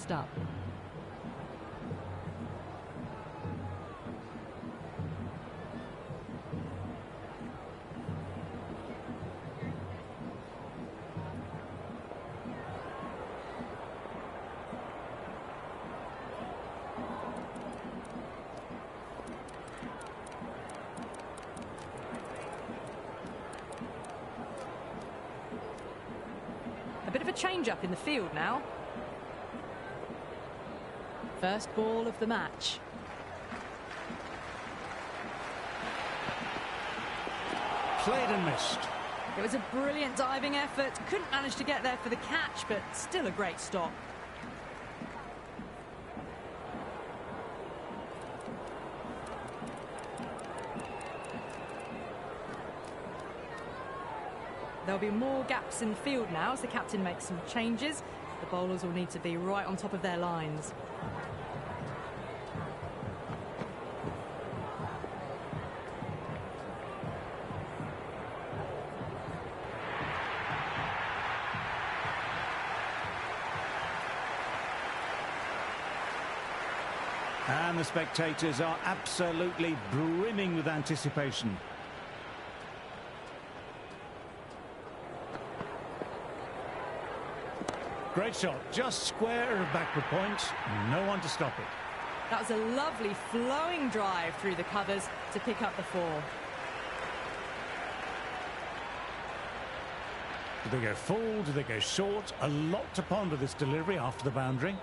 next up. A bit of a change-up in the field now. First ball of the match. Played and missed. It was a brilliant diving effort. Couldn't manage to get there for the catch, but still a great stop. There'll be more gaps in the field now as the captain makes some changes. The bowlers will need to be right on top of their lines. And the spectators are absolutely brimming with anticipation. Great shot, just square of backward point, no one to stop it. That was a lovely flowing drive through the covers to pick up the 4. Do they go full, do they go short? A lot to ponder this delivery after the boundary.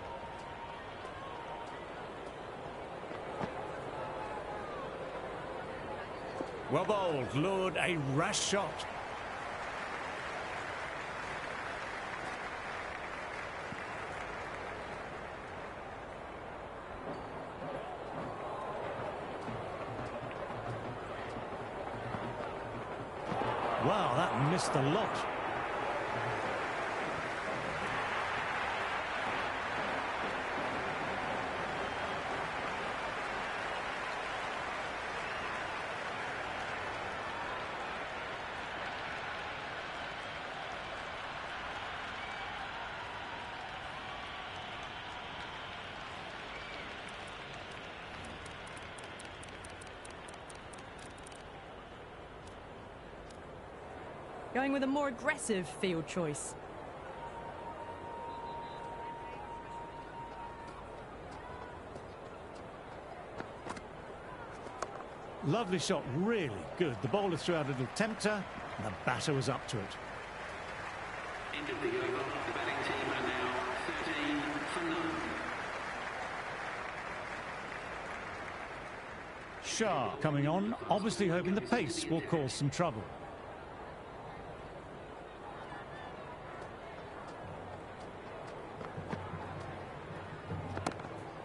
Well bowled, lured, a rash shot. Wow, that missed a lot. Going with a more aggressive field choice. Lovely shot, really good. The bowler threw out a little tempter, and the batter was up to it. End of the over. The batting team are now 13 for 9. Shah coming on, obviously hoping the pace will cause some trouble.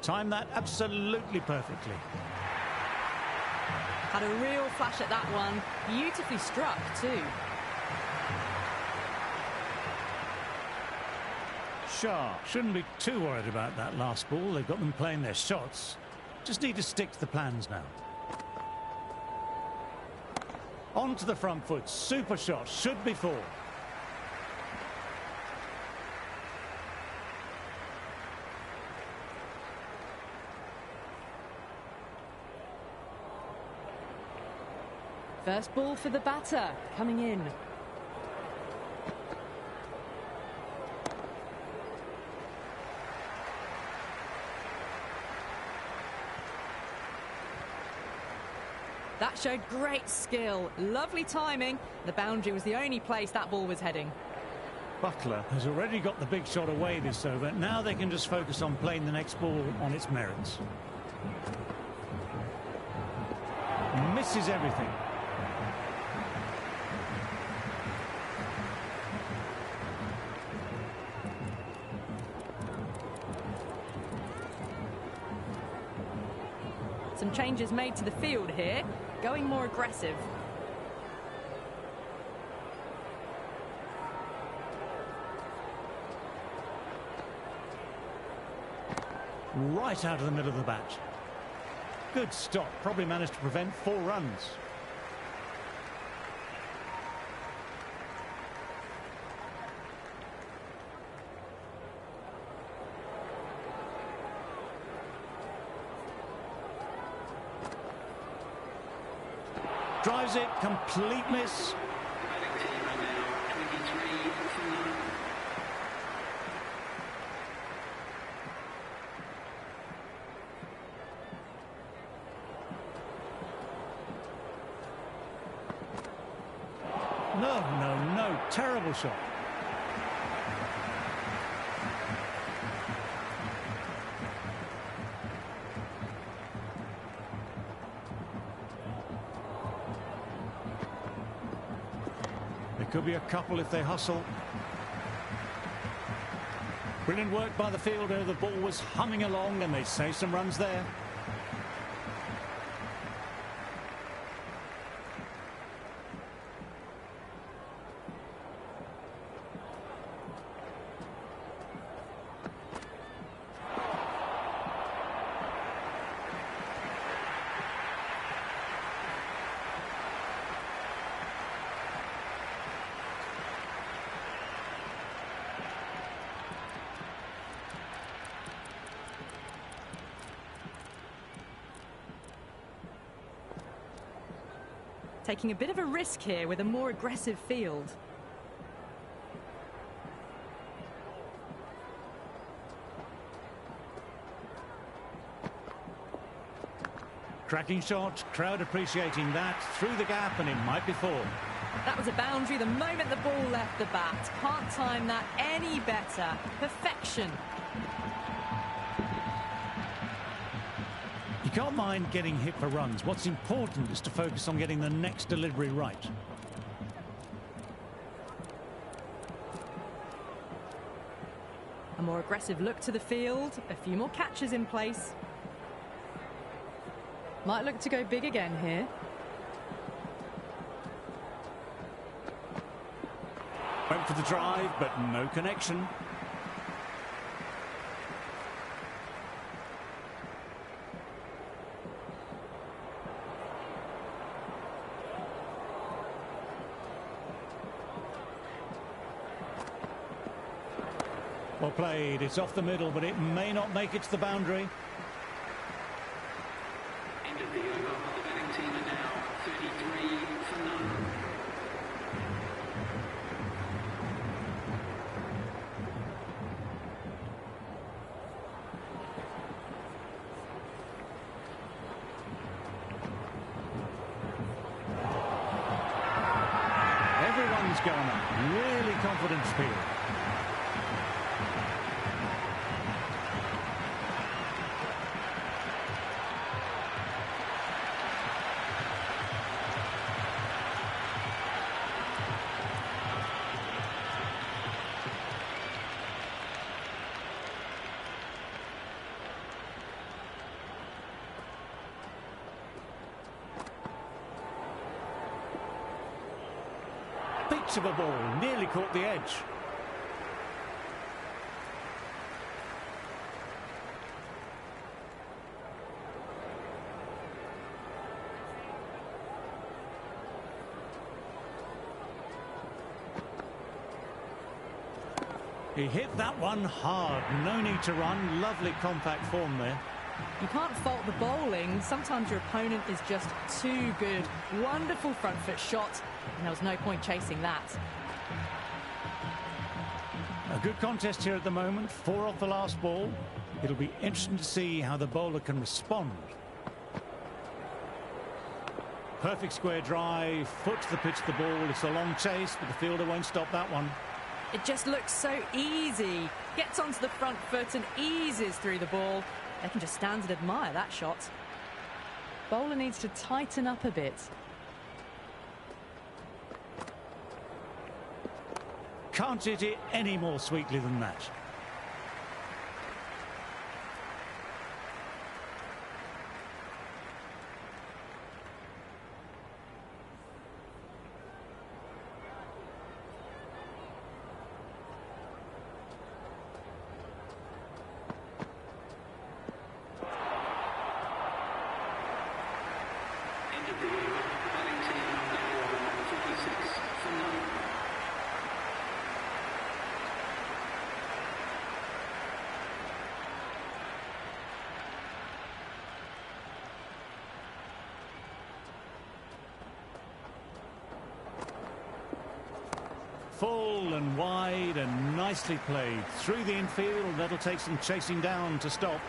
Timed that absolutely perfectly. Had a real flash at that one. Beautifully struck too. Shah shouldn't be too worried about that last ball. They've got them playing their shots. Just need to stick to the plans now. On to the front foot. Super shot. Should be 4. First ball for the batter, coming in. That showed great skill, lovely timing. The boundary was the only place that ball was heading. Butler has already got the big shot away this over. Now they can just focus on playing the next ball on its merits. Misses everything. Some changes made to the field here, going more aggressive. Right out of the middle of the bat. Good stop, probably managed to prevent 4 runs. Drives it, complete miss. The batting team are now 23 for none. No, terrible shot. There could be a couple if they hustle. Brilliant work by the fielder. The ball was humming along and they save some runs there. Taking a bit of a risk here with a more aggressive field. Cracking shot, crowd appreciating that, through the gap, and it might be four. That was a boundary the moment the ball left the bat. Can't time that any better. Perfection. You can't mind getting hit for runs. What's important is to focus on getting the next delivery right. A more aggressive look to the field. A few more catches in place. Might look to go big again here. Went for the drive, but no connection. Well played. It's off the middle, but it may not make it to the boundary. End of the over. The batting team are now 33 for none. Everyone's gone up. Really confident field. Beats of a ball, nearly caught the edge. He hit that one hard. No need to run. Lovely compact form there. You can't fault the bowling. Sometimes your opponent is just too good. Wonderful front foot shot, and there was no point chasing that. A good contest here at the moment. 4 off the last ball. It'll be interesting to see how the bowler can respond. Perfect square drive, foot to the pitch of the ball. It's a long chase, but the fielder won't stop that one. It just looks so easy. Gets onto the front foot and eases through the ball. They can just stand and admire that shot. Bowler needs to tighten up a bit. Can't hit it any more sweetly than that. Full and wide and nicely played. Through the infield, that'll take some chasing down to stop.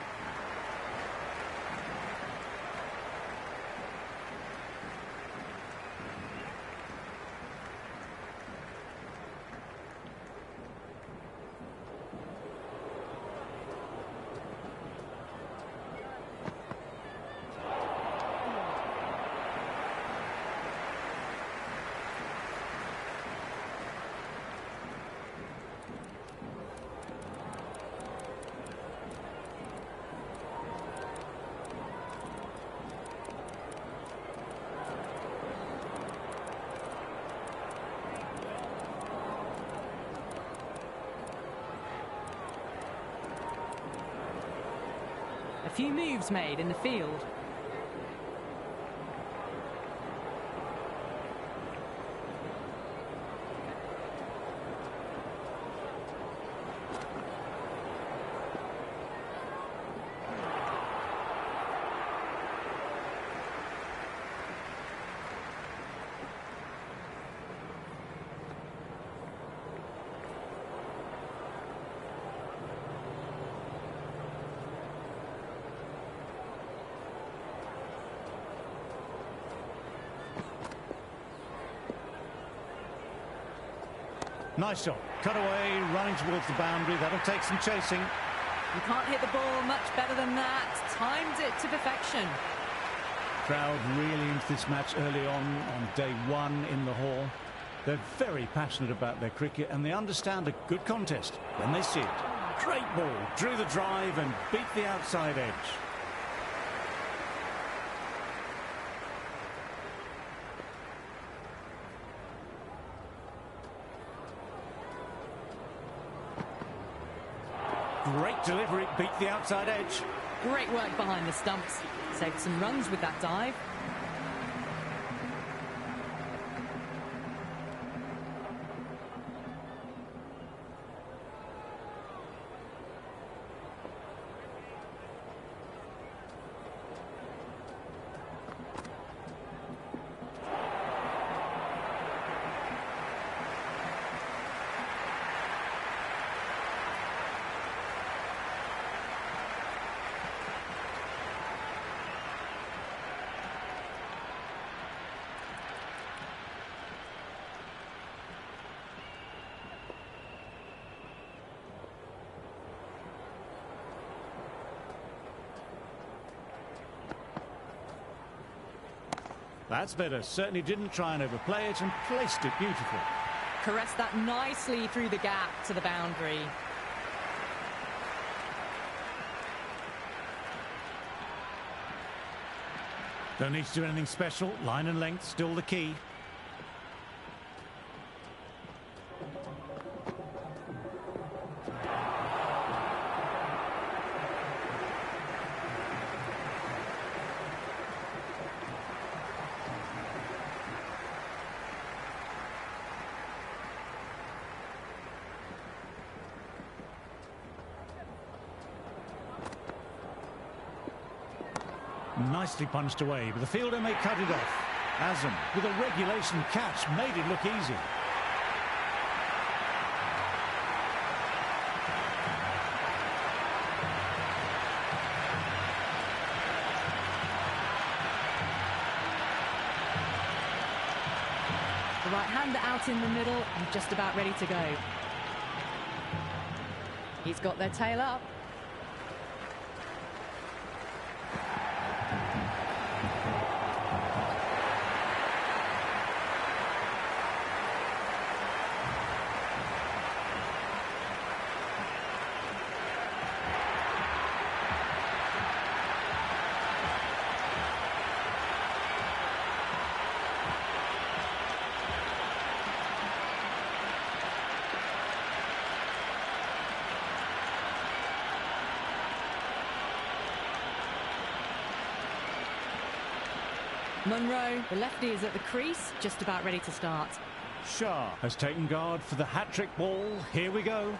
A few moves made in the field. Nice shot. Cut away, running towards the boundary. That'll take some chasing. You can't hit the ball much better than that. Timed it to perfection. Crowd really into this match early on day one in the hall. They're very passionate about their cricket and they understand a good contest when they see it. Great ball. Drew the drive and beat the outside edge. Great delivery, beat the outside edge. Great work behind the stumps. Saved some runs with that dive. That's better. Certainly didn't try and overplay it and placed it beautifully. Caressed that nicely through the gap to the boundary. Don't need to do anything special. Line and length still the key. Nicely punched away, but the fielder may cut it off. Azam, with a regulation catch, made it look easy. The right-hander out in the middle and just about ready to go. He's got their tail up. Munro, the lefty, is at the crease, just about ready to start. Shah has taken guard for the hat-trick ball. Here we go.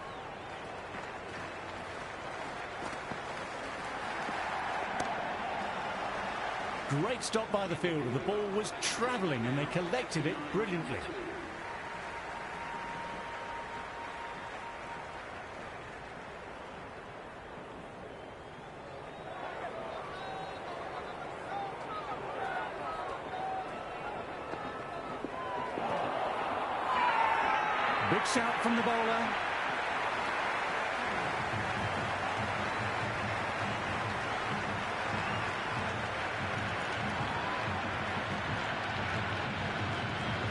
Great stop by the fielder. The ball was travelling and they collected it brilliantly. Quick shout from the bowler.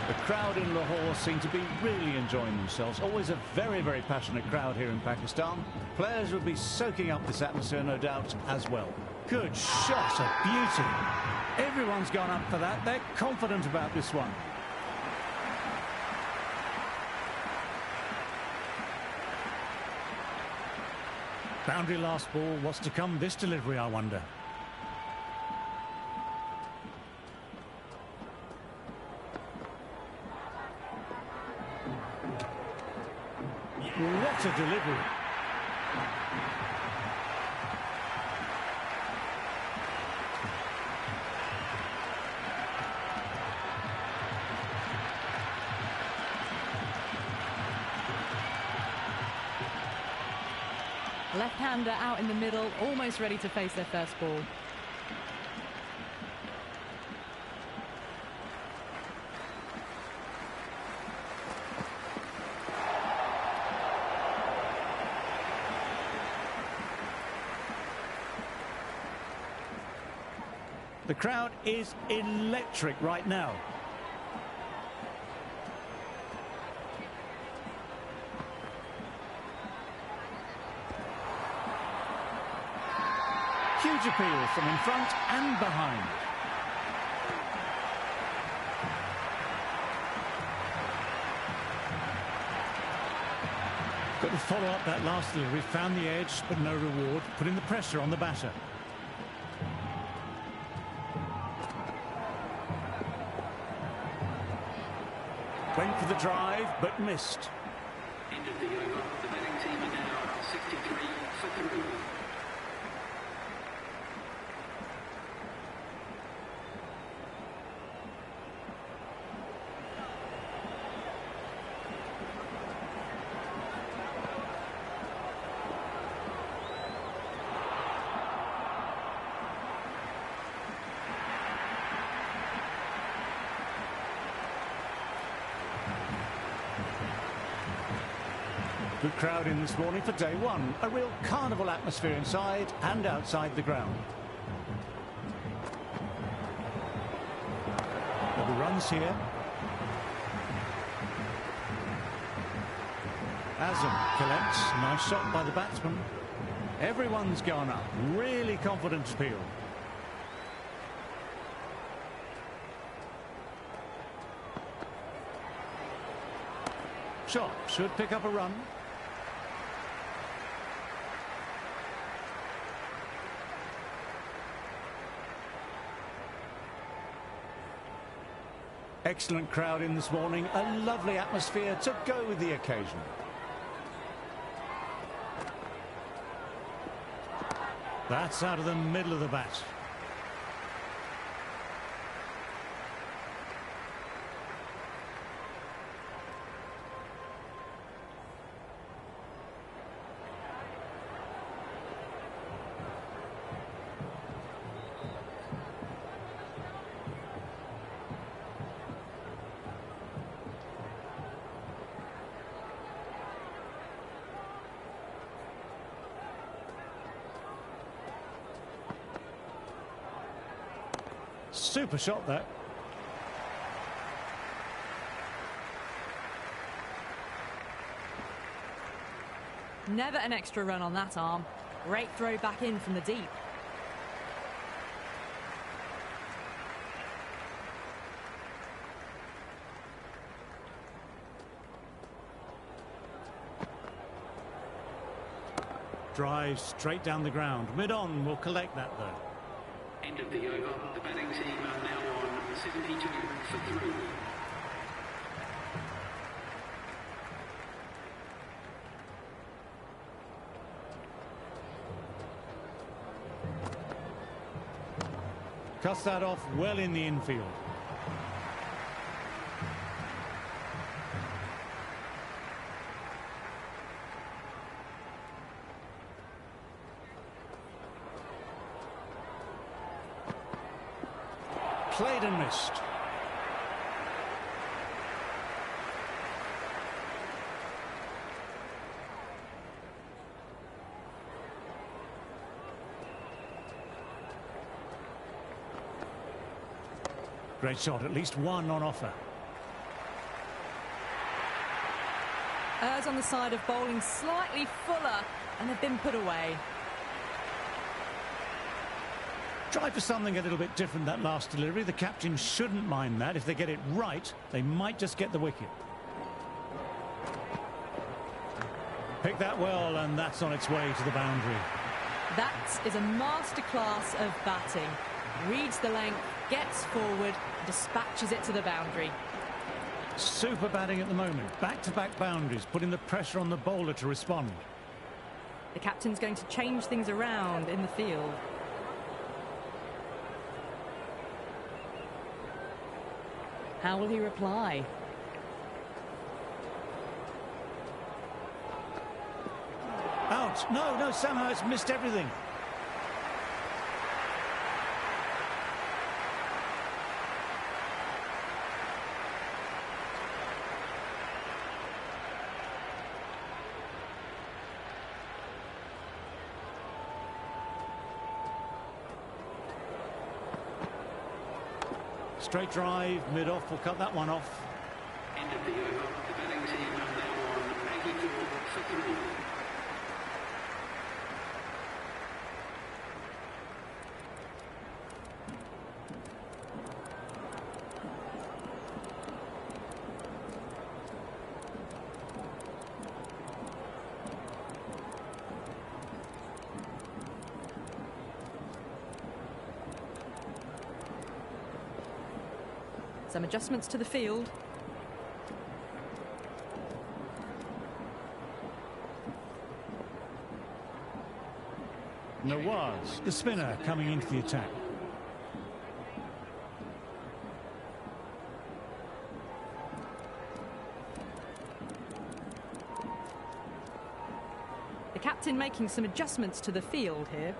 The crowd in Lahore seem to be really enjoying themselves. Always a very, very passionate crowd here in Pakistan. Players will be soaking up this atmosphere, no doubt, as well. Good shot, a beauty. Everyone's gone up for that. They're confident about this one. Boundary last ball. What's to come this delivery, I wonder? What a delivery. Left-hander out in the middle, almost ready to face their first ball. The crowd is electric right now. Huge appeal from in front and behind. Got to follow up that last delivery, found the edge but no reward, putting the pressure on the batter. Went for the drive, but missed. End of the over. The batting team are now 63 for 3. Good crowd in this morning for day one. A real carnival atmosphere inside and outside the ground. There'll be runs here. Azam collects. Nice shot by the batsman. Everyone's gone up. Really confident appeal. Shot should pick up a run. Excellent crowd in this morning. A lovely atmosphere to go with the occasion. That's out of the middle of the bat. Super shot there. Never an extra run on that arm. Great throw back in from the deep. Drive straight down the ground. Mid-on will collect that though. End of the over. The batting team are now on 72 for 3. Cuts that off well in the infield. Played and missed. Great shot, at least one on offer. Errs on the side of bowling slightly fuller, and they've been put away. Tried for something a little bit different that last delivery. The captain shouldn't mind that. If they get it right, they might just get the wicket. Pick that well, and that's on its way to the boundary. That is a masterclass of batting. Reads the length, gets forward, dispatches it to the boundary. Super batting at the moment. Back-to-back boundaries, putting the pressure on the bowler to respond. The captain's going to change things around in the field. How will he reply? Out. No, somehow it's missed everything. Straight drive, mid-off, will cut that one off. End of the over. The batting team have now won 84 for 3. Some adjustments to the field. Nawaz, the spinner, coming into the attack. The captain making some adjustments to the field here.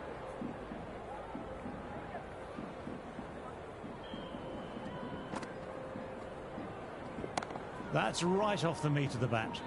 That's right off the meat of the bat.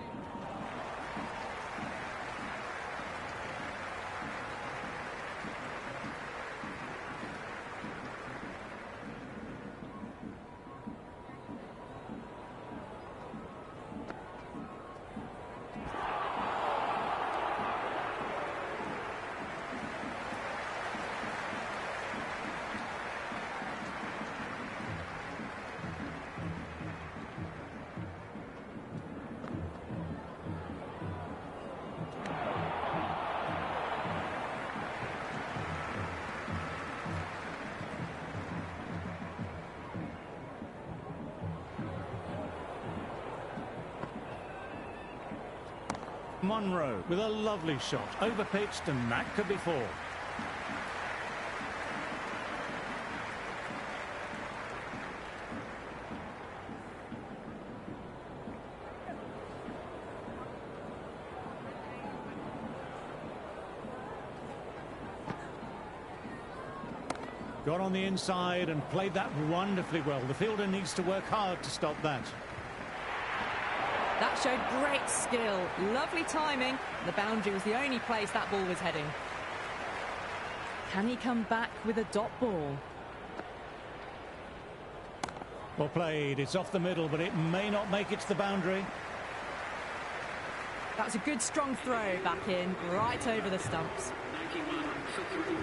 Munro with a lovely shot, overpitched, and that could be 4. Got on the inside and played that wonderfully well. The fielder needs to work hard to stop that. That showed great skill, lovely timing. The boundary was the only place that ball was heading. Can he come back with a dot ball? Well played, it's off the middle, but it may not make it to the boundary. That's a good strong throw back in, right over the stumps. 91 for 3.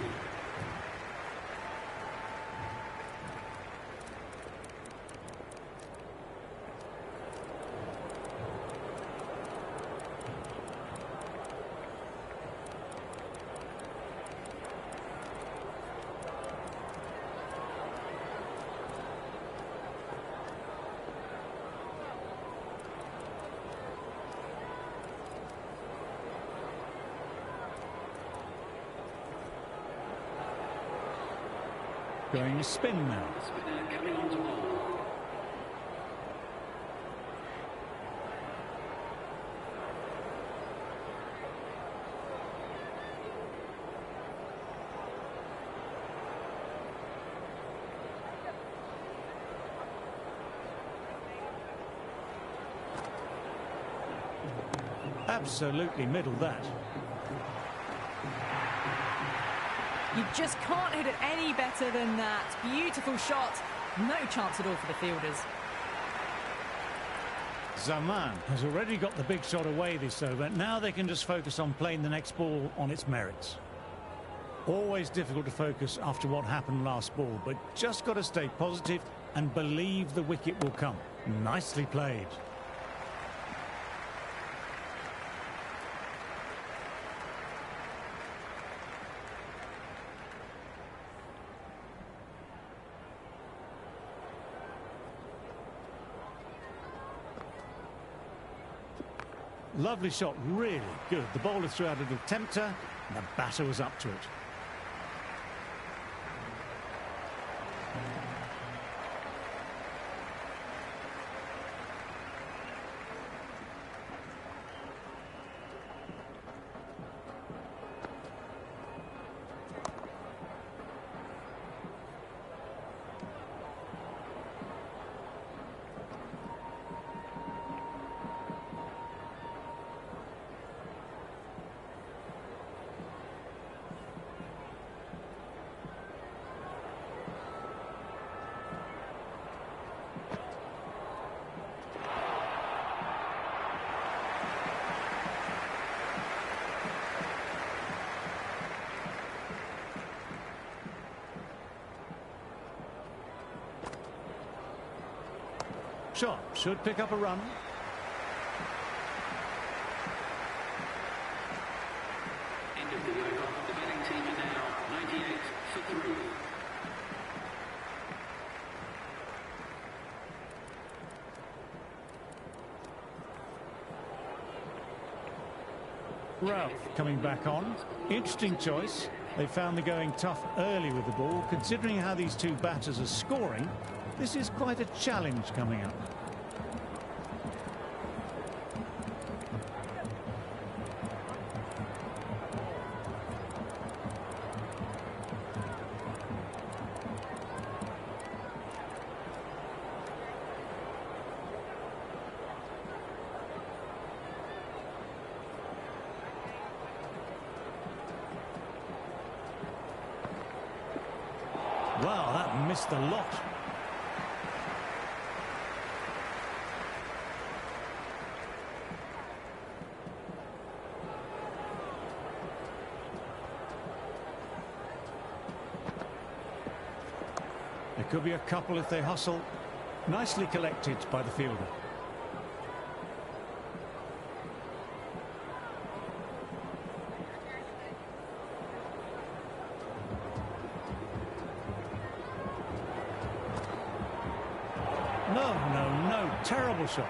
Going to spin now. Spinner coming on to bowl. Absolutely middle that. You just can't hit it any better than that. Beautiful shot. No chance at all for the fielders. Zaman has already got the big shot away this over. Now they can just focus on playing the next ball on its merits. Always difficult to focus after what happened last ball, but just got to stay positive and believe the wicket will come. Nicely played. Lovely shot, really good. The bowler threw out a little tempter, and the batter was up to it. Shot should pick up a run. End of the over. The batting team are now 98 for 3. Ralph coming back on. Interesting choice. They found the going tough early with the ball. Considering how these two batters are scoring, this is quite a challenge coming up. Wow, that missed a lot. There could be a couple if they hustle. Nicely collected by the fielder. No, terrible shot.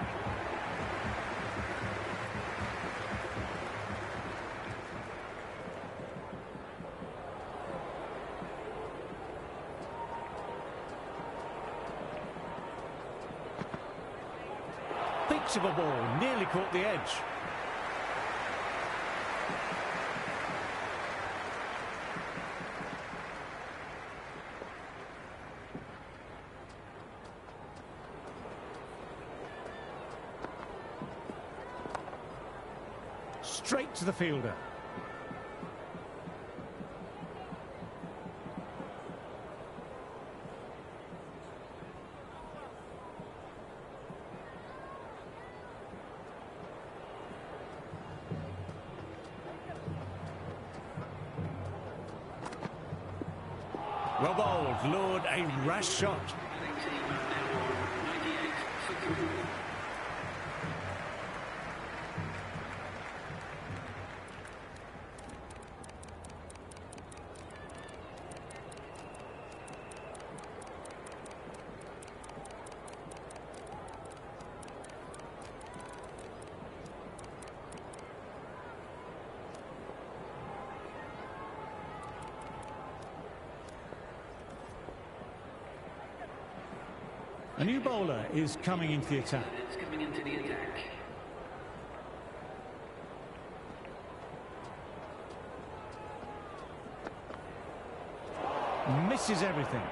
Peach of a ball, nearly caught the edge. Straight to the fielder. Well bowled, lured, a rash shot. A new bowler is coming into the attack. It's coming into the attack. Misses everything.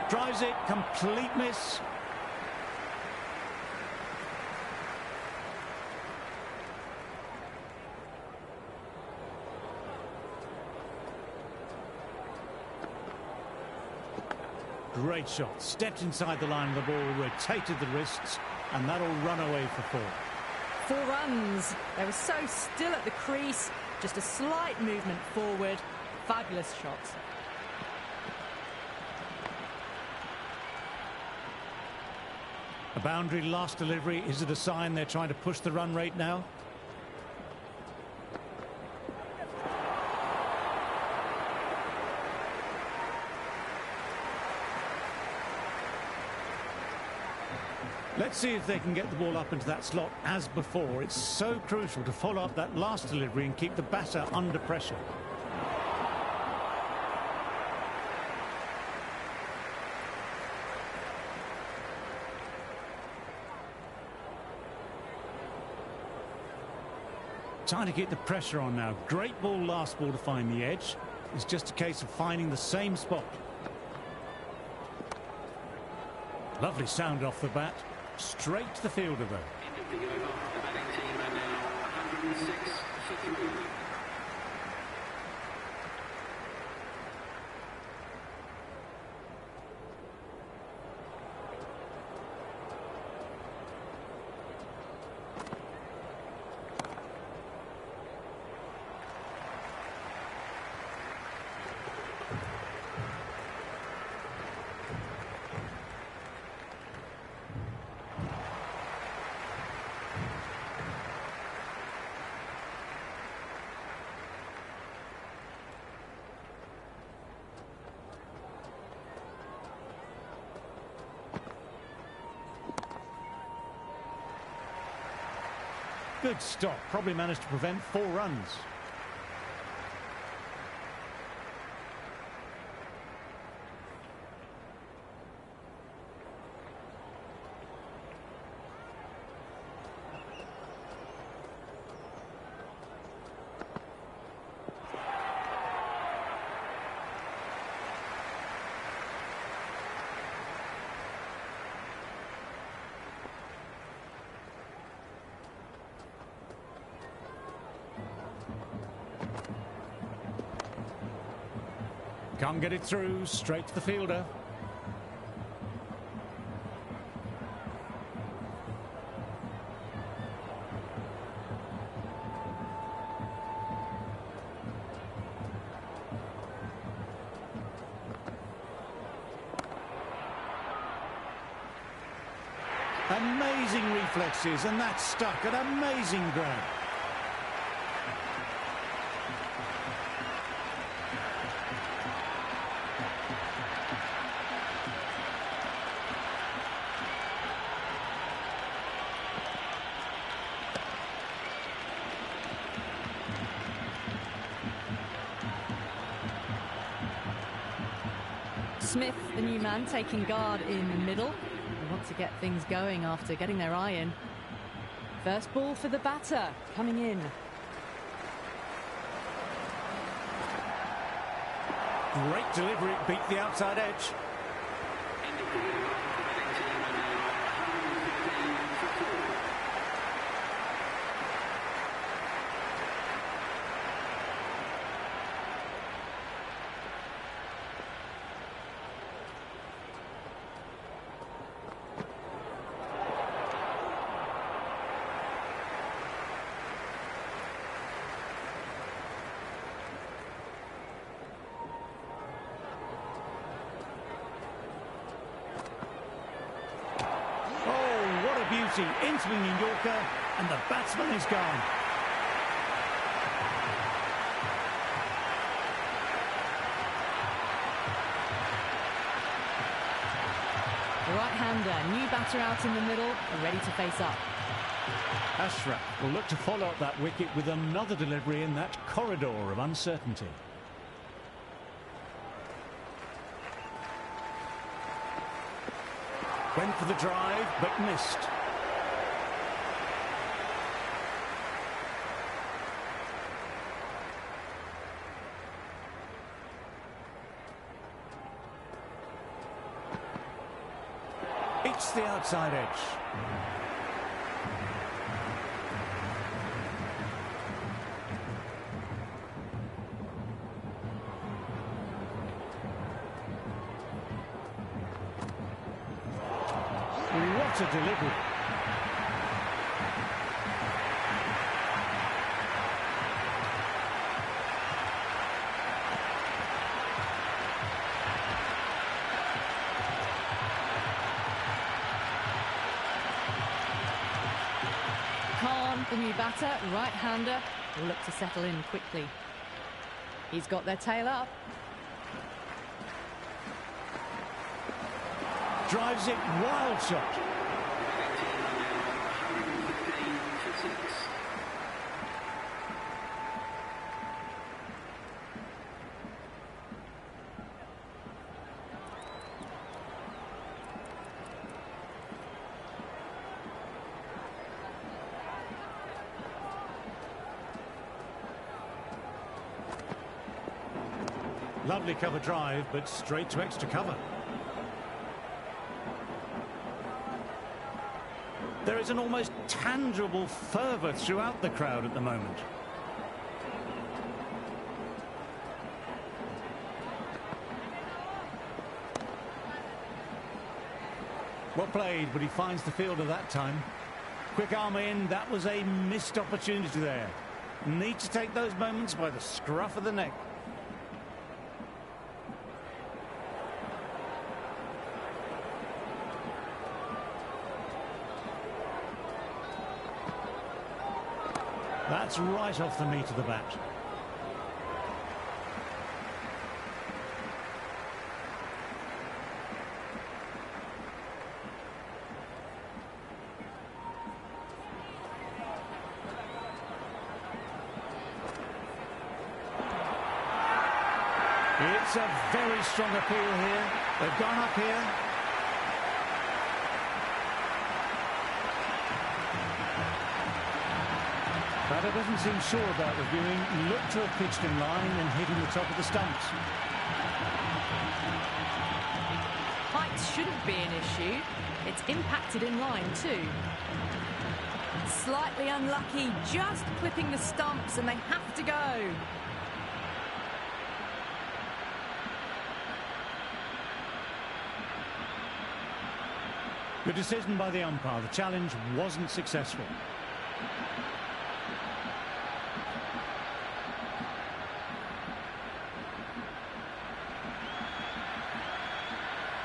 Drives it, complete miss. Great shot, stepped inside the line of the ball, rotated the wrists, and that'll run away for 4. 4 runs. They were so still at the crease, just a slight movement forward. Fabulous shots. A boundary last delivery. Is it a sign they're trying to push the run rate now? Let's see if they can get the ball up into that slot as before. It's so crucial to follow up that last delivery and keep the batter under pressure. Trying to get the pressure on now. Great ball, last ball to find the edge. It's just a case of finding the same spot. Lovely sound off the bat. Straight to the fielder, though. End of the over. The batting team are now 106 for 3. Good stop. Probably managed to prevent 4 runs. Can't get it through, straight to the fielder. Amazing reflexes, and that's stuck. An amazing grab. Smith, the new man, taking guard in the middle. They want to get things going after getting their eye in. First ball for the batter, coming in. Great delivery, beat the outside edge. End of the over. The batting team are now 113 for 4. Beauty, in-swinging Yorker, and the batsman is gone. The right-hander, new batter out in the middle, are ready to face up. Ashraf will look to follow up that wicket with another delivery in that corridor of uncertainty. Went for the drive, but missed. hits the outside edge. What a delivery. Khan, the new batter, right-hander, will look to settle in quickly. He's got their tail up. Drives it, wild shot. Lovely cover drive, but straight to extra cover. There is an almost tangible fervour throughout the crowd at the moment. Well played, but he finds the fielder that time. Quick arm in, that was a missed opportunity there. Need to take those moments by the scruff of the neck. That's right off the meat of the bat. It's a very strong appeal here. They've gone up here. Batter doesn't seem sure about reviewing. Looked to have pitched in line and hitting the top of the stumps. Height shouldn't be an issue. It's impacted in line too. Slightly unlucky, just clipping the stumps, and they have to go. Good decision by the umpire. The challenge wasn't successful.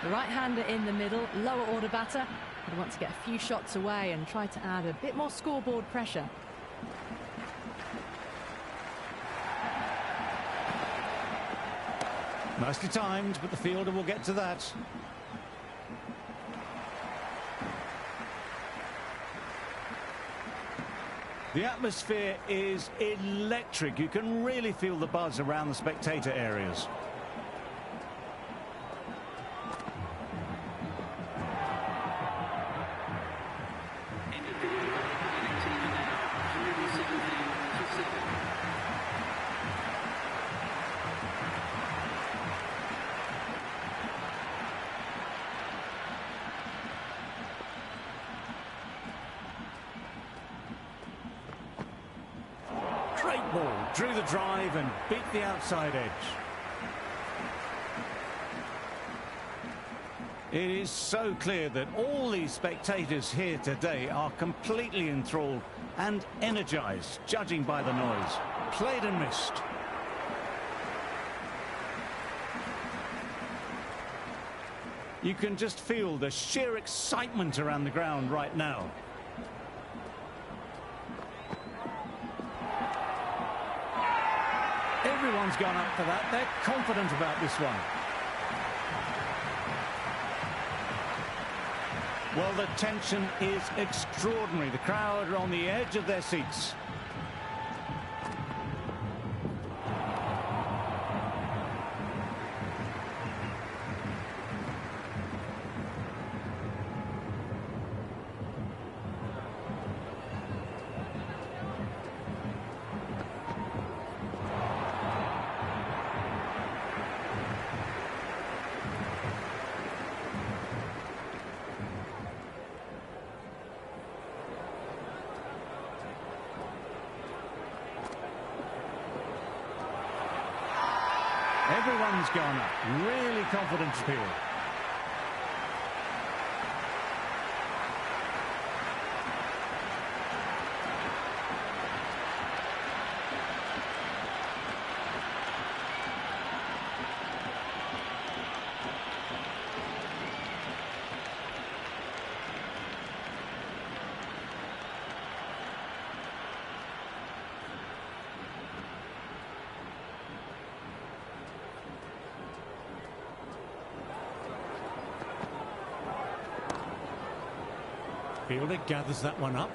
The right-hander in the middle, lower order batter, would want to get a few shots away and try to add a bit more scoreboard pressure. Nicely timed, but the fielder will get to that. The atmosphere is electric. You can really feel the buzz around the spectator areas. Great ball, drew the drive and beat the outside edge. It is so clear that all these spectators here today are completely enthralled and energized, judging by the noise. Played and missed. You can just feel the sheer excitement around the ground right now. Everyone's gone up for that. They're confident about this one. Well, the tension is extraordinary. The crowd are on the edge of their seats. Everyone's gone up. Really confident appeal. Fielder gathers that one up.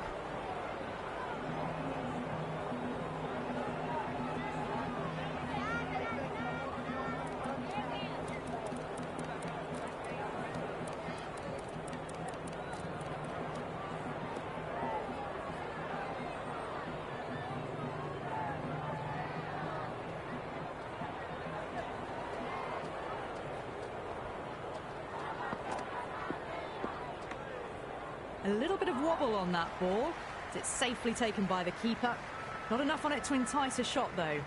A little bit of wobble on that ball. It's safely taken by the keeper. Not enough on it to entice a shot, though.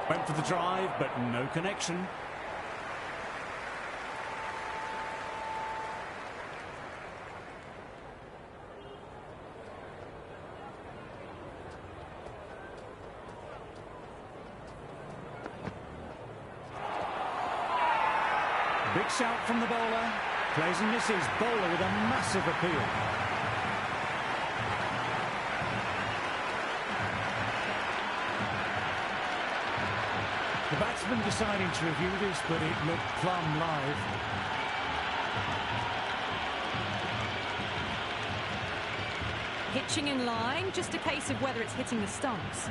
Went for the drive, but no connection. Big shout from the bowler. Plays and misses. Bowler with a massive appeal. The batsman deciding to review this, but it looked plumb live. Pitching in line, just a case of whether it's hitting the stumps.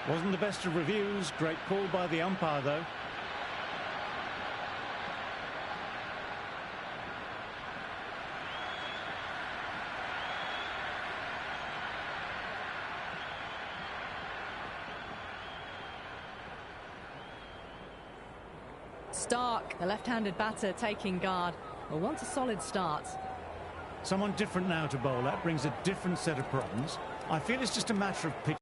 Wasn't the best of reviews. Great call by the umpire, though. Stark, the left-handed batter, taking guard. Will want a solid start. Someone different now to bowl. That brings a different set of problems. I feel it's just a matter of pitch.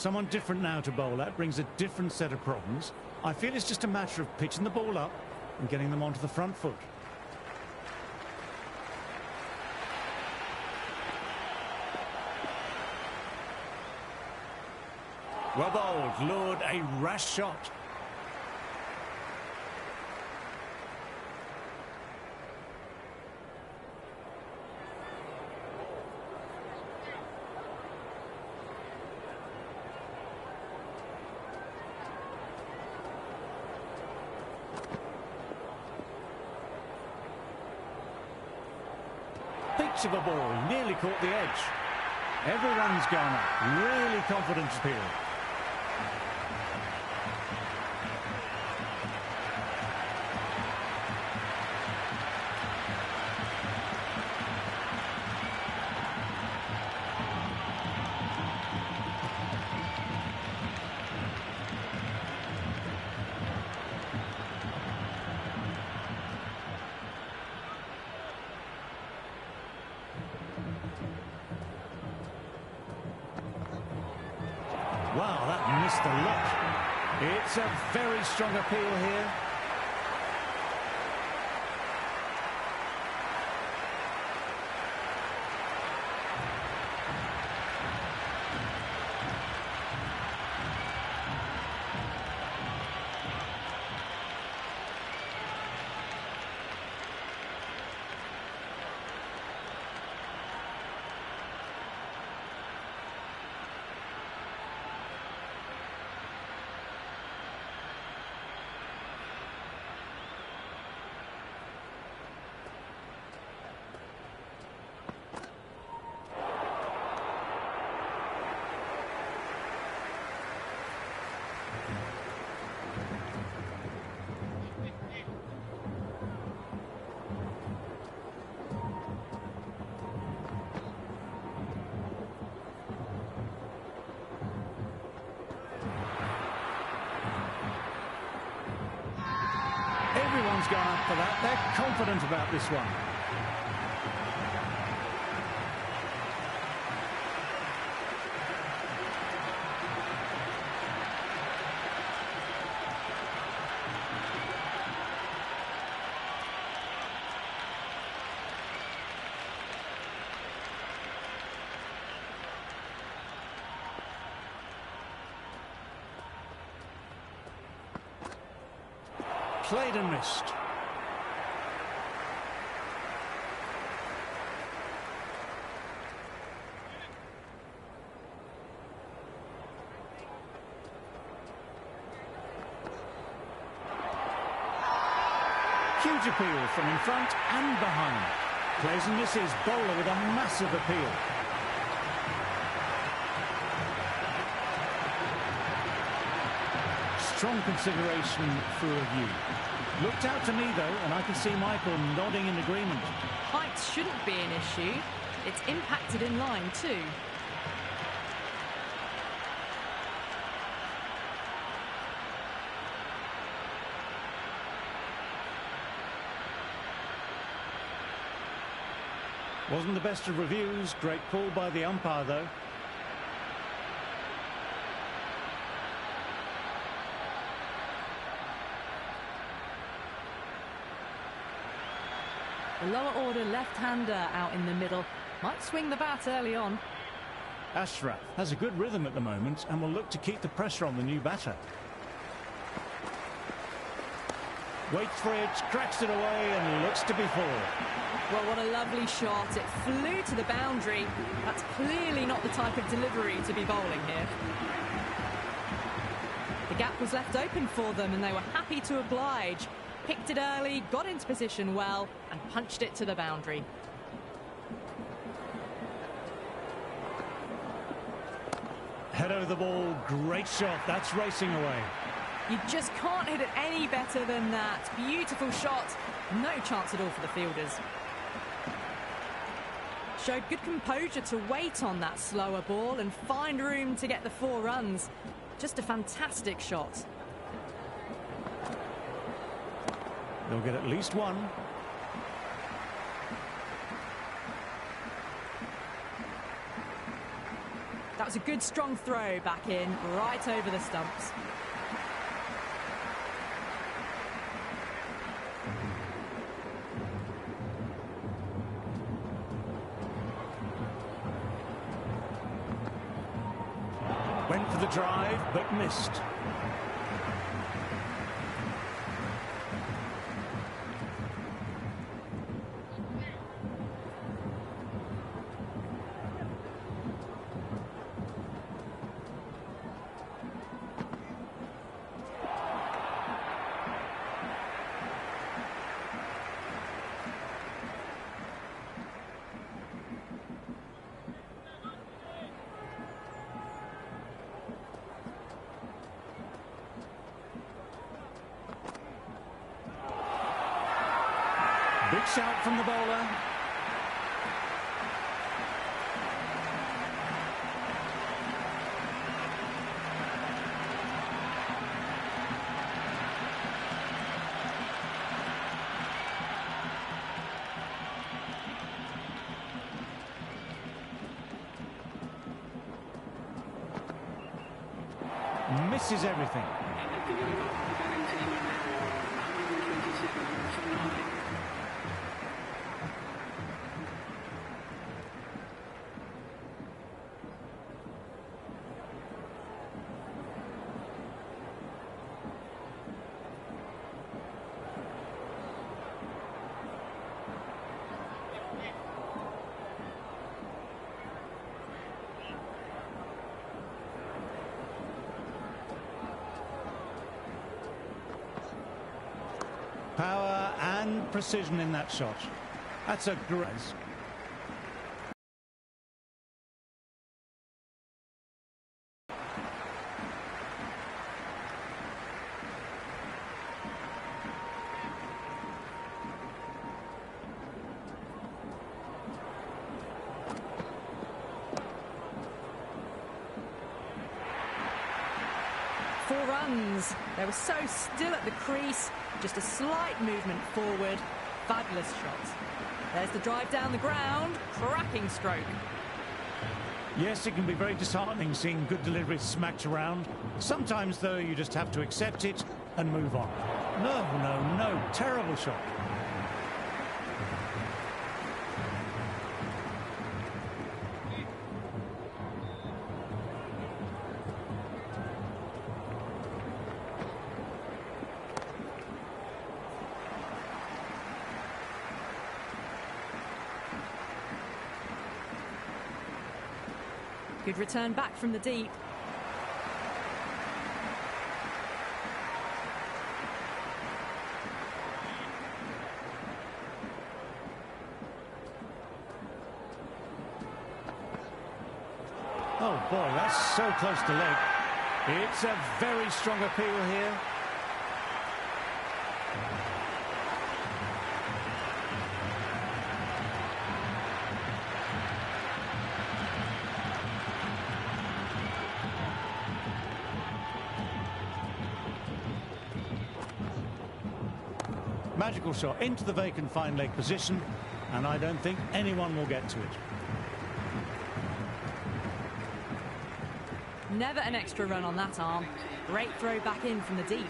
Someone different now to bowl at brings a different set of problems. I feel it's just a matter of pitching the ball up and getting them onto the front foot. Well bowled, lured, a rash shot. Pitch of a ball, nearly caught the edge. Everyone's gone up, really confident appeal. Wow, that missed a lot. It's a very strong appeal here. Everyone's gone up for that. They're confident about this one. Played and missed. Huge appeal from in front and behind. Plays and misses. Bowler with a massive appeal. Strong consideration for review. Looked out to me though, and I can see Michael nodding in agreement. Height shouldn't be an issue. It's impacted in line too. Wasn't the best of reviews. Great call by the umpire though. The lower order left-hander out in the middle might swing the bat early on. Ashraf has a good rhythm at the moment and will look to keep the pressure on the new batter. Waits for it, cracks it away and looks to be four. Well, what a lovely shot. It flew to the boundary. That's clearly not the type of delivery to be bowling here. The gap was left open for them and they were happy to oblige. Picked it early, got into position well, and punched it to the boundary. Head over the ball, great shot, that's racing away. You just can't hit it any better than that. Beautiful shot, no chance at all for the fielders. Showed good composure to wait on that slower ball and find room to get the 4 runs. Just a fantastic shot. They'll get at least one. That That was a good strong throw back in, right over the stumps. Went for the drive, but missed. Big shout from the bowler. Misses everything. Power and precision in that shot. That's a great... 4 runs. They were so still at the crease. Just a slight movement forward. Fabulous shot. There's the drive down the ground. Cracking stroke. Yes, it can be very disheartening seeing good deliveries smacked around. Sometimes, though, you just have to accept it and move on. No. Terrible shot. Good return back from the deep. Oh boy, that's so close to leg. It's a very strong appeal here. Magical shot into the vacant fine leg position, and I don't think anyone will get to it. Never an extra run on that arm. Great throw back in from the deep.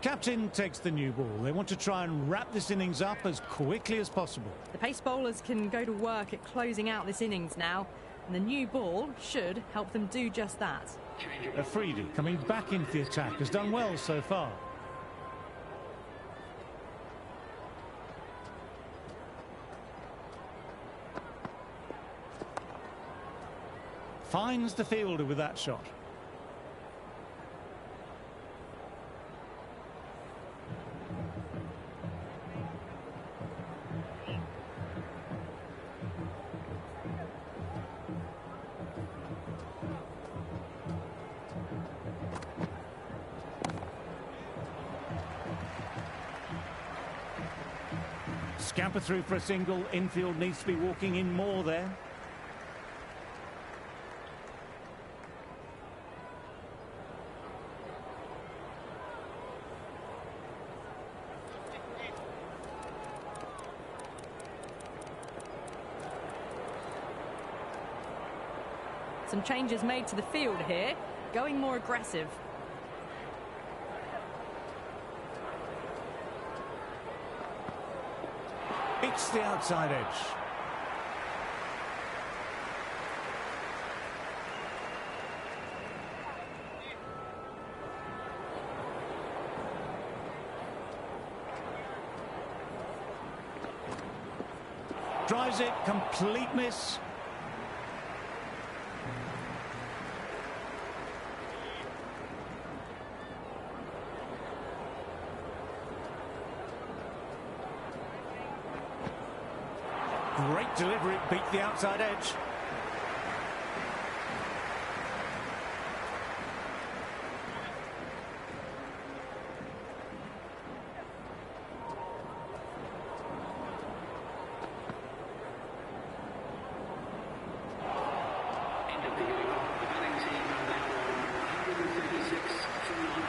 Captain takes the new ball. They want to try and wrap this innings up as quickly as possible. The pace bowlers can go to work at closing out this innings now, and the new ball should help them do just that. Afridi, coming back into the attack, has done well so far. Finds the fielder with that shot. Scamper through for a single. Infield needs to be walking in more there. Some changes made to the field here, going more aggressive. It's the outside edge. Drives it, complete miss. Great delivery, beat the outside edge. End of the over. The batting team are now on 136 for 9.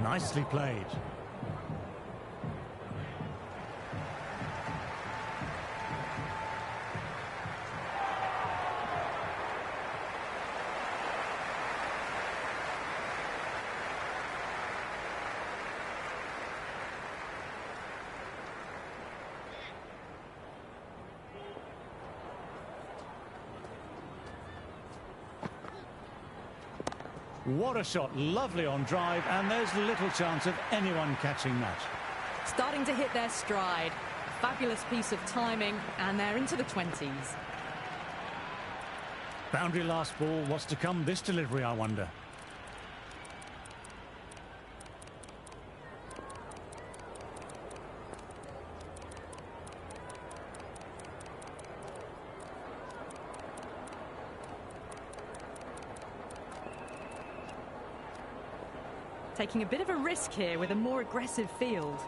Nicely played. What a shot, lovely on drive, and there's little chance of anyone catching that. Starting to hit their stride. A fabulous piece of timing, and they're into the 20s. Boundary last ball, what's to come this delivery, I wonder? Taking a bit of a risk here with a more aggressive field.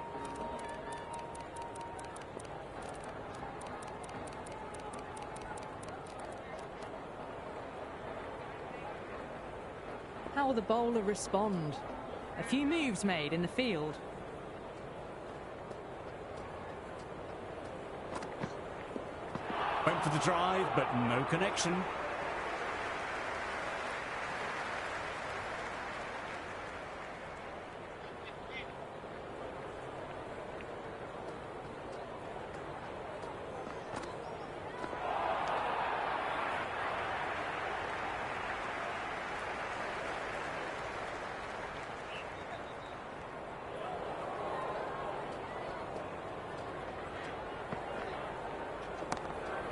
How will the bowler respond? A few moves made in the field. Went for the drive, but no connection.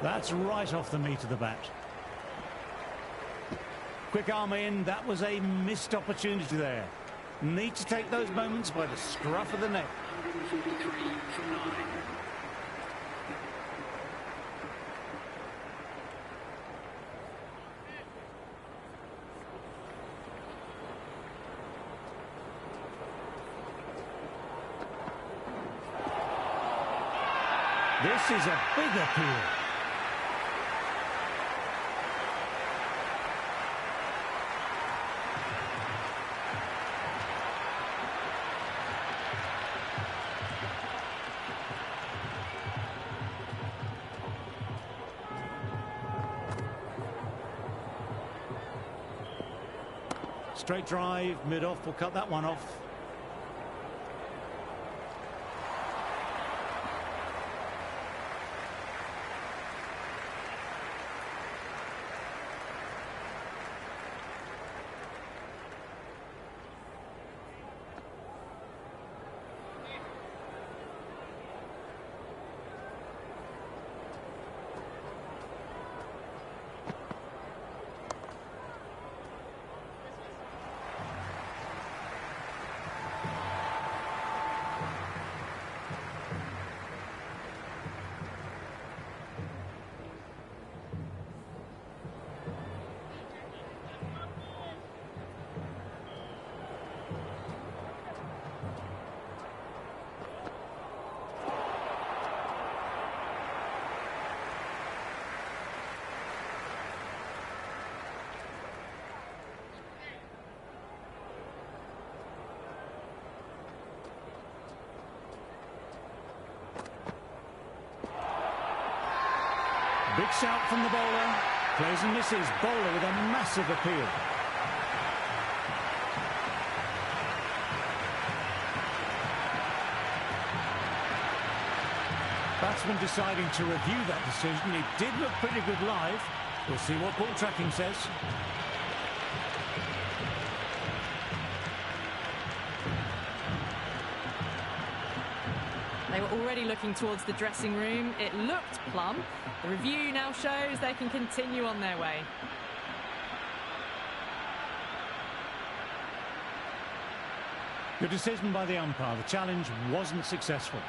That's right off the meat of the bat. Quick arm in, that was a missed opportunity there. Need to take those moments by the scruff of the neck. 143 for 9. This is a big appeal. Straight drive, mid-off, will cut that one off. Big shout from the bowler. Plays and misses. Bowler with a massive appeal. Batsman deciding to review that decision. It did look pretty good live. We'll see what ball tracking says. They were already looking towards the dressing room. It looked plumb. The review now shows they can continue on their way. Good decision by the umpire. The challenge wasn't successful.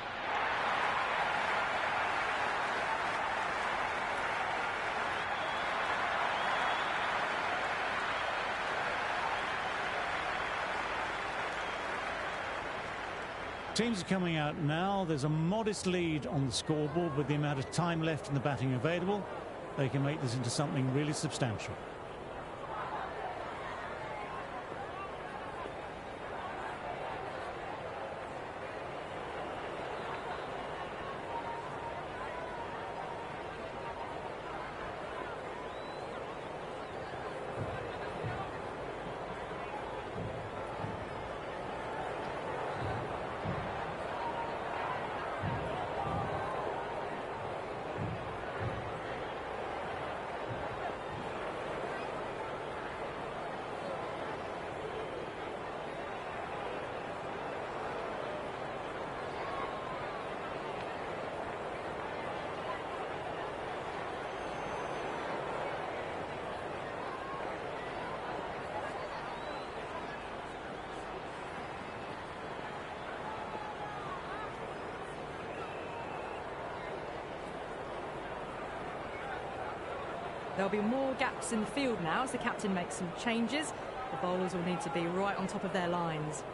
Teams are coming out now. There's a modest lead on the scoreboard with the amount of time left in the batting available. They can make this into something really substantial. There'll be more gaps in the field now as the captain makes some changes. The bowlers will need to be right on top of their lines.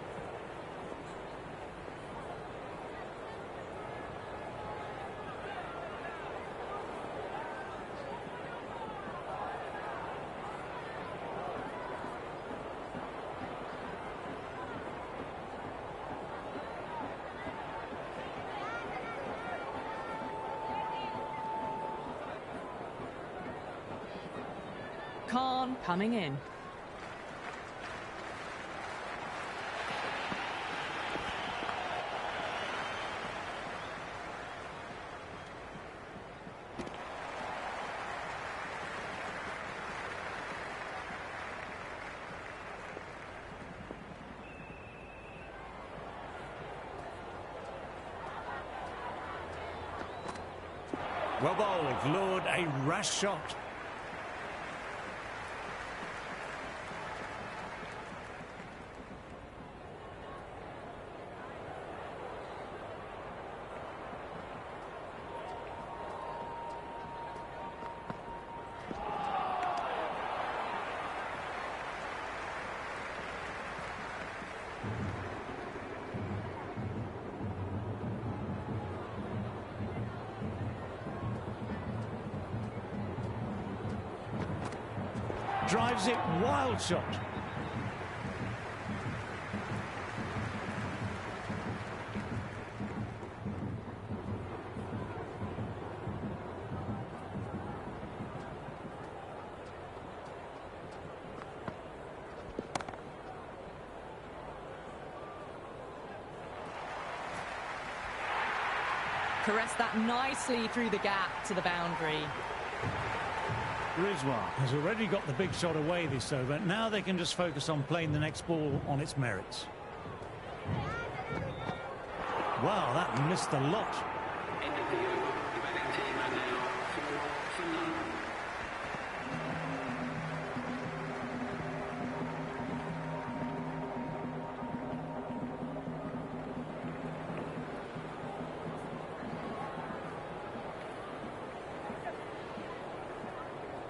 Khan coming in. Well bowled, lured a rash shot. Drives it, wild shot. Caressed that nicely through the gap to the boundary. Rizwan has already got the big shot away this over. Now they can just focus on playing the next ball on its merits. Wow, that missed a lot. End of the over. The batting team are now 4 for none.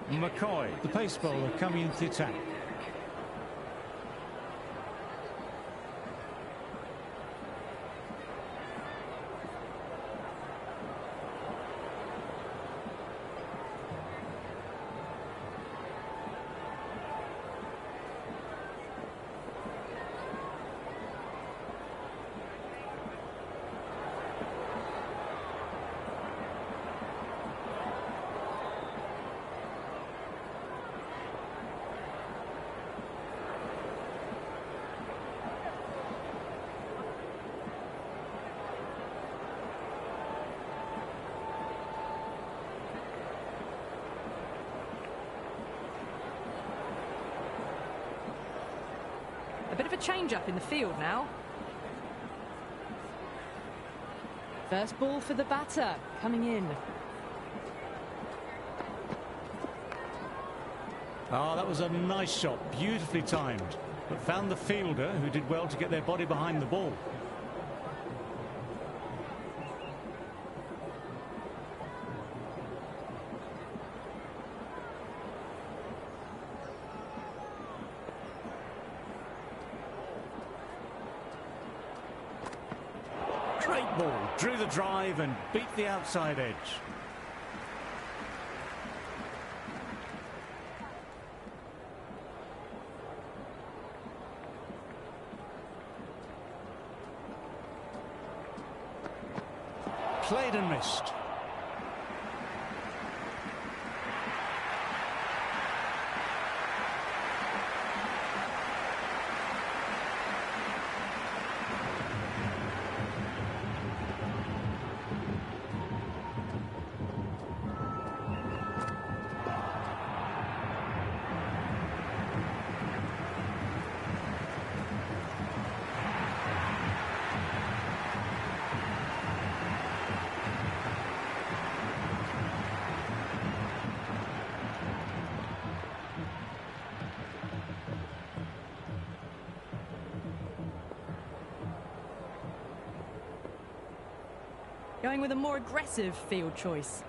McCoy, the pace bowler, coming into the attack. bit of a change-up in the field now. First ball for the batter, coming in. Oh, that was a nice shot, beautifully timed, but found the fielder, who did well to get their body behind the ball. Great ball, drew the drive and beat the outside edge. Played and missed. Going with a more aggressive field choice.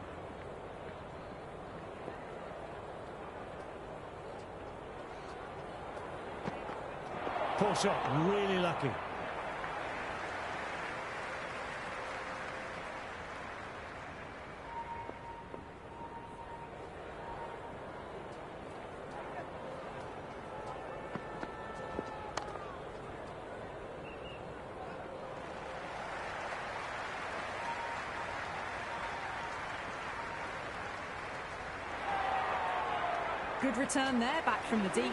Poor shot, really lucky. Good return there, back from the deep.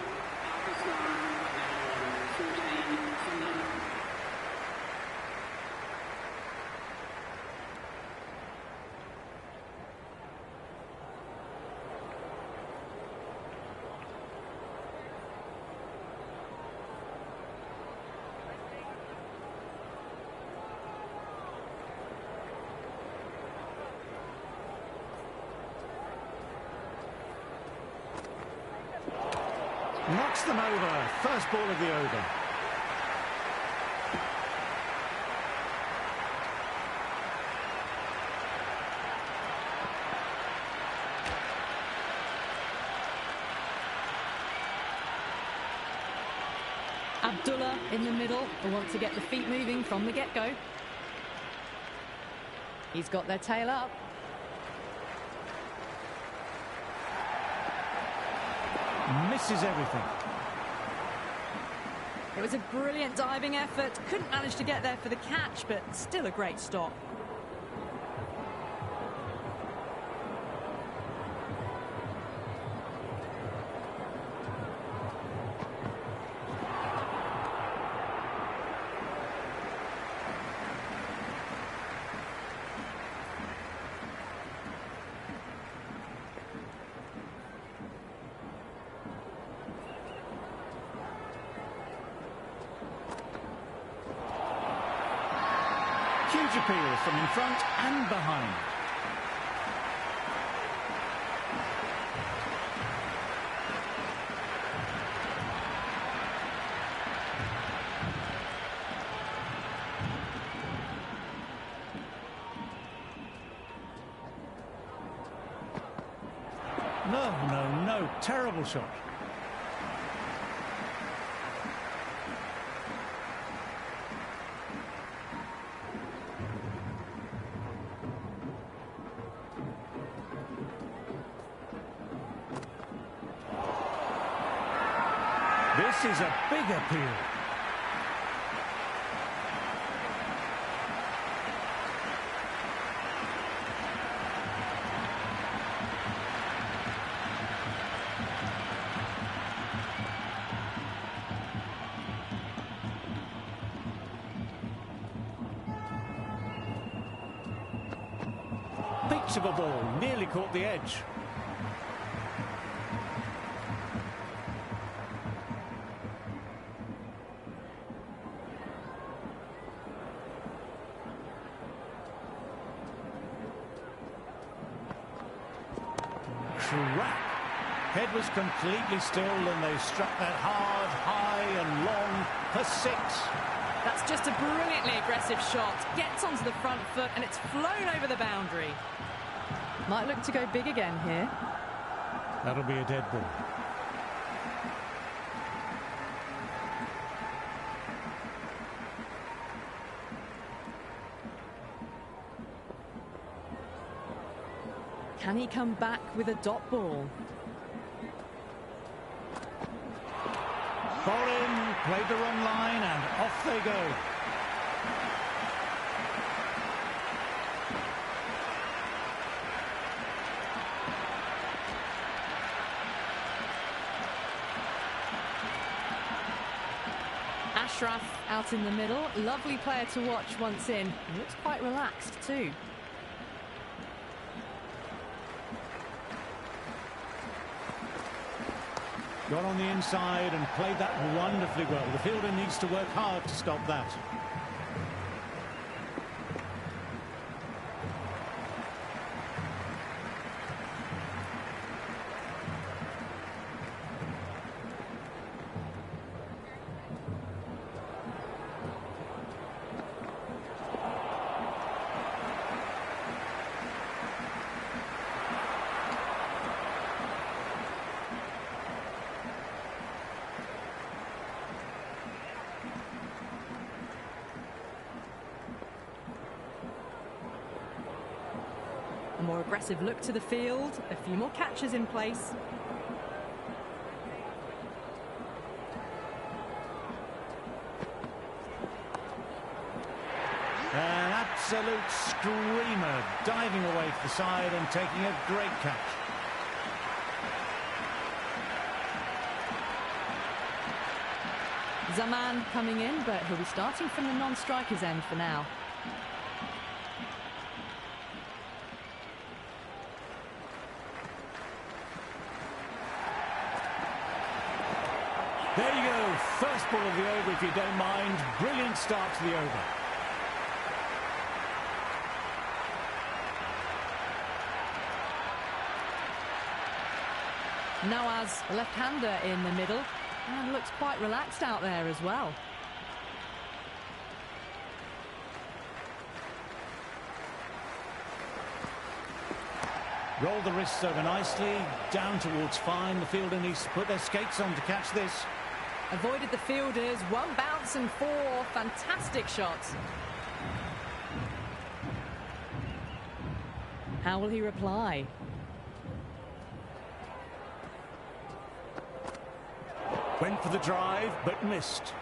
Knocks them over. First ball of the over. Abdullah in the middle will want to get the feet moving from the get-go. He's got their tail up. Misses everything. It was a brilliant diving effort. Couldn't manage to get there for the catch, but still a great stop. Huge appeal from in front and behind. No, terrible shot. This is a big appeal. Beats of a ball, nearly caught the edge. trap. Head was completely still and they struck that hard, high and long for 6. That's just a brilliantly aggressive shot. Gets onto the front foot and it's flown over the boundary. Might look to go big again here. That'll be a dead ball. Can he come back with a dot ball? Ball in, played the wrong line, and off they go. Ashraf out in the middle. Lovely player to watch once in. He looks quite relaxed too. Got on the inside and played that wonderfully well. The fielder needs to work hard to stop that. A more aggressive look to the field, a few more catches in place. An absolute screamer, diving away to the side and taking a great catch. Zaman coming in, but he'll be starting from the non-striker's end for now. There you go, first ball of the over if you don't mind. Brilliant start to the over. Nawaz, a left-hander in the middle, and looks quite relaxed out there as well. Roll the wrists over nicely, down towards fine. The fielder needs to put their skates on to catch this. Avoided the fielders, 1 bounce and 4 fantastic shots. How will he reply? Went for the drive, but missed.